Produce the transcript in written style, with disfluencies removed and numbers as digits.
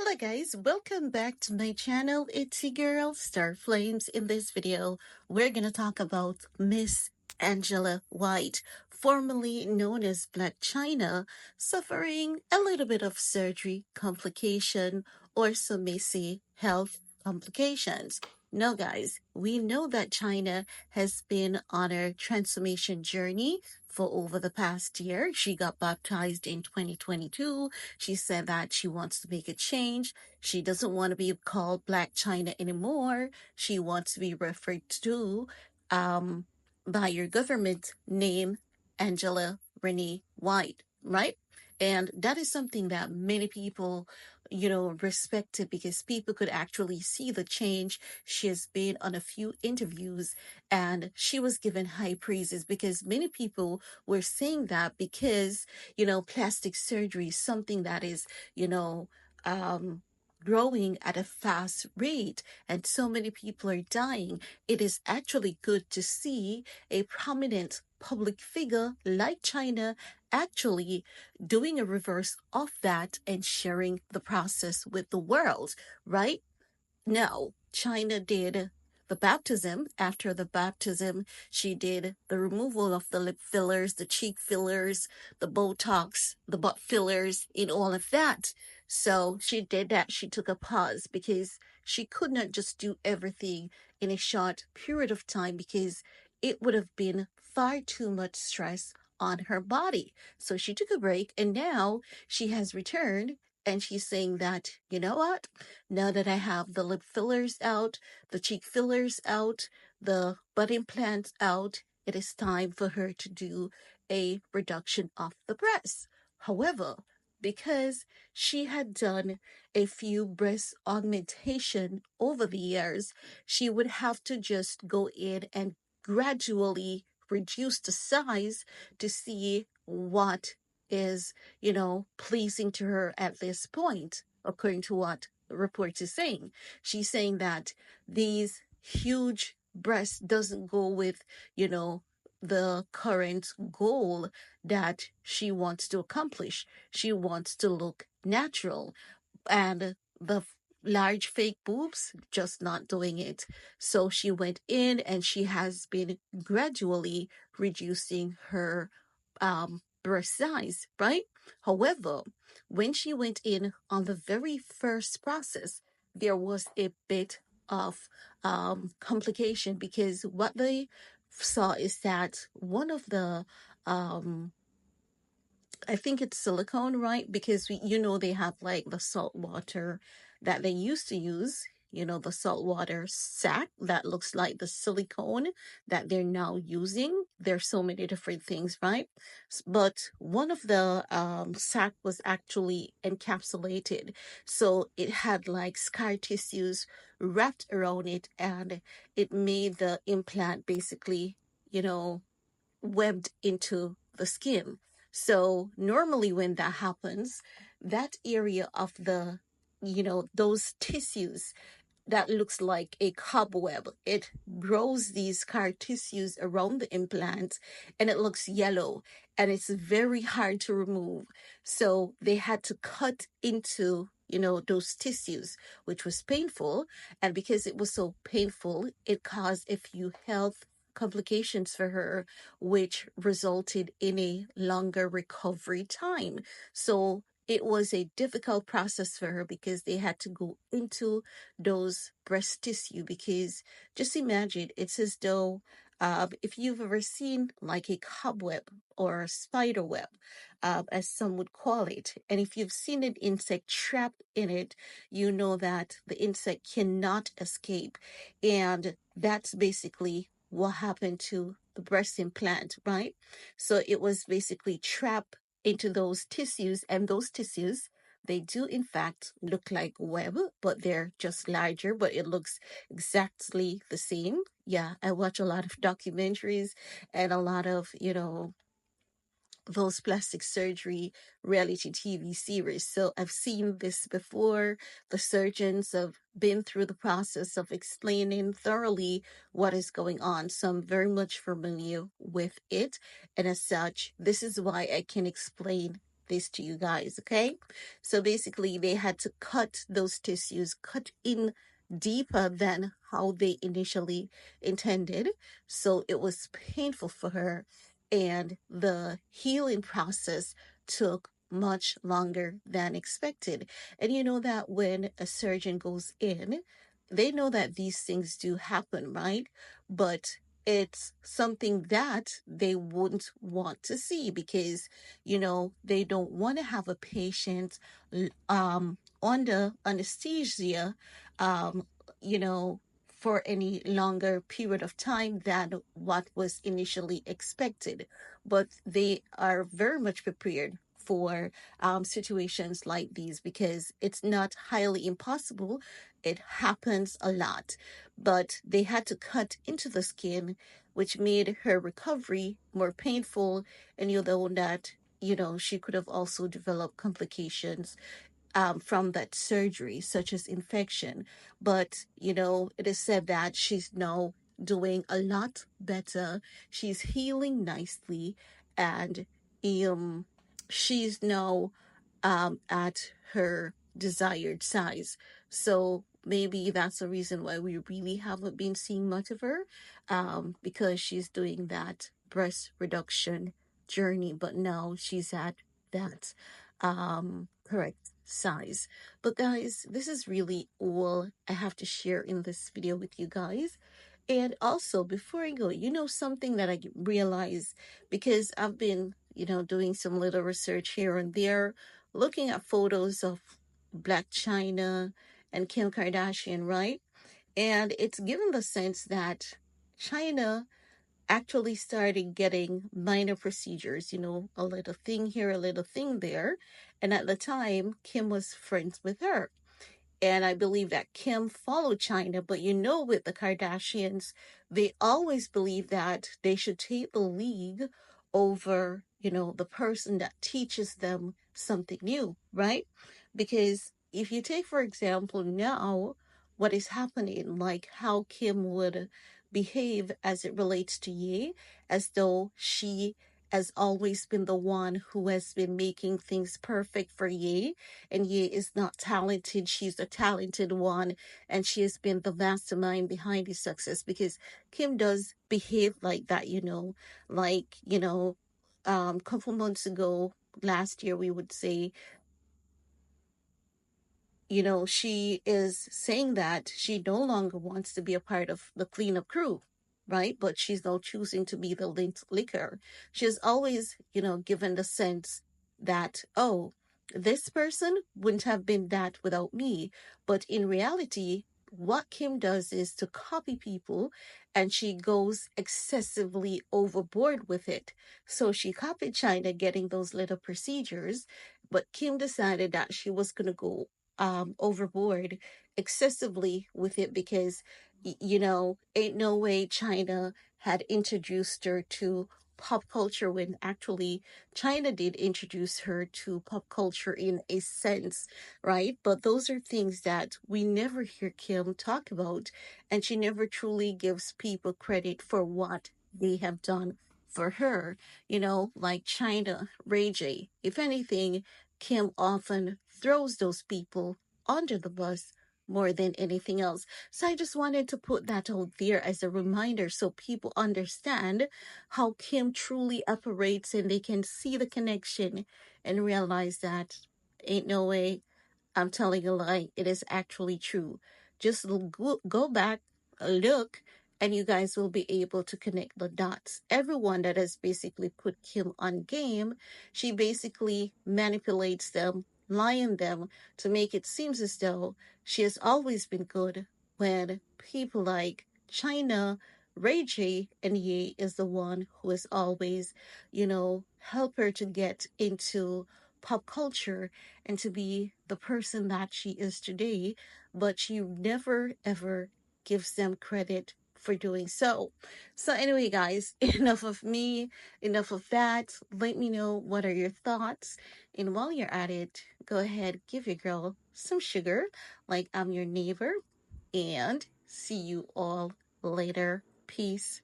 Hello guys, welcome back to my channel. It's your girl Star Flames. In this video, we're gonna talk about Miss Angela White, formerly known as Black China, suffering a little bit of surgery complication, or some may say health complications. No guys, we know that China has been on a transformation journey for over the past year. She got baptized in 2022. She said that she wants to make a change. She doesn't want to be called Black China anymore. She wants to be referred to um, by your government name, Angela Renee White, right? And that is something that many people, respected because people could actually see the change. She has been on a few interviews and she was given high praises because many people were saying that because plastic surgery is something that is, you know, um, growing at a fast rate and so many people are dying. It is actually good to see a prominent public figure like China actually doing a reverse of that and sharing the process with the world, right? Now, China did the baptism. After the baptism, she did the removal of the lip fillers, the cheek fillers, the Botox, the butt fillers, and all of that. So she did that. She took a pause because she could not just do everything in a short period of time because it would have been far too much stress on her body. So she took a break and now she has returned and she's saying that, you know what? Now that I have the lip fillers out, the cheek fillers out, the butt implants out, it is time for her to do a reduction of the breasts. However, because she had done a few breast augmentation over the years, she would have to just go in and gradually reduce the size to see what is, pleasing to her at this point, according to what the report is saying. She's saying that these huge breasts doesn't go with, the current goal that she wants to accomplish. She wants to look natural. And the large fake boobs, just not doing it. So she went in and she has been gradually reducing her breast size, right? However, when she went in on the very first process, there was a bit of complication because what they saw is that one of the um, I think it's silicone, right? Because they have like the salt water that they used to use, the salt water sack that looks like the silicone that they're now using. There's so many different things, right? But one of the sack was actually encapsulated. So it had like scar tissues wrapped around it and it made the implant basically, webbed into the skin. So normally when that happens, that area of the, those tissues that looks like a cobweb, it grows these scar tissues around the implant and it looks yellow and it's very hard to remove. So they had to cut into those tissues, which was painful. And because it was so painful, it caused a few health complications for her, which resulted in a longer recovery time. So it was a difficult process for her because they had to go into those breast tissue because just imagine it's as though if you've ever seen like a cobweb or a spider web, as some would call it, and if you've seen an insect trapped in it, you know that the insect cannot escape. And that's basically what happened to the breast implant, right? So it was basically trapped into those tissues, and those tissues, they do in fact look like web, but they're just larger, but it looks exactly the same. Yeah, I watch a lot of documentaries and a lot of, those plastic surgery reality TV series. So I've seen this before. The surgeons have been through the process of explaining thoroughly what is going on. So I'm very much familiar with it. And as such, this is why I can explain this to you guys, okay? So basically, they had to cut those tissues, cut in deeper than how they initially intended. So it was painful for her, and the healing process took much longer than expected. And you know that when a surgeon goes in, they know that these things do happen, right? But it's something that they wouldn't want to see because, they don't want to have a patient under anesthesia, um, you know, for any longer period of time than what was initially expected. But they are very much prepared for situations like these because it's not highly impossible. It happens a lot. But they had to cut into the skin, which made her recovery more painful. And you know that, she could have also developed complications from that surgery, such as infection. But, it is said that she's now doing a lot better. She's healing nicely, and um, she's now at her desired size. So maybe that's the reason why we really haven't been seeing much of her, because she's doing that breast reduction journey, but now she's at that correct size. But guys, this is really all I have to share in this video with you guys. And also, before I go, something that I realized because I've been, doing some little research here and there, looking at photos of Black China and Kim Kardashian, right? And it's given the sense that China actually started getting minor procedures, a little thing here, a little thing there. And at the time, Kim was friends with her. And I believe that Kim followed China, but with the Kardashians, they always believe that they should take the lead over, the person that teaches them something new, right? Because if you take, for example, now what is happening, like how Kim would behave as it relates to Ye, as though she has always been the one who has been making things perfect for Ye, and Ye is not talented. She's the talented one, and she has been the mastermind behind his success because Kim does behave like that, like, couple months ago, last year, we would say, she is saying that she no longer wants to be a part of the cleanup crew, right? But she's now choosing to be the lint licker. She's always, given the sense that, oh, this person wouldn't have been that without me. But in reality, what Kim does is to copy people, and she goes excessively overboard with it. So she copied China getting those little procedures, but Kim decided that she was going to go overboard excessively with it because, ain't no way China had introduced her to pop culture when actually China did introduce her to pop culture in a sense, right? But those are things that we never hear Kim talk about, and she never truly gives people credit for what they have done for her, like China, Ray J. If anything, Kim often throws those people under the bus more than anything else. So I just wanted to put that out there as a reminder so people understand how Kim truly operates and they can see the connection and realize that ain't no way I'm telling a lie. It is actually true. Just go back, look, and you guys will be able to connect the dots. Everyone that has basically put Kim on game, she basically manipulates them, lying them to make it seem as though she has always been good when people like China, Ray J, and Ye is the one who has always, help her to get into pop culture and to be the person that she is today, but she never ever gives them credit for doing so. So, anyway, guys, enough of me, enough of that. Let me know what are your thoughts. And while you're at it, go ahead, give your girl some sugar, like I'm your neighbor, and see you all later. Peace.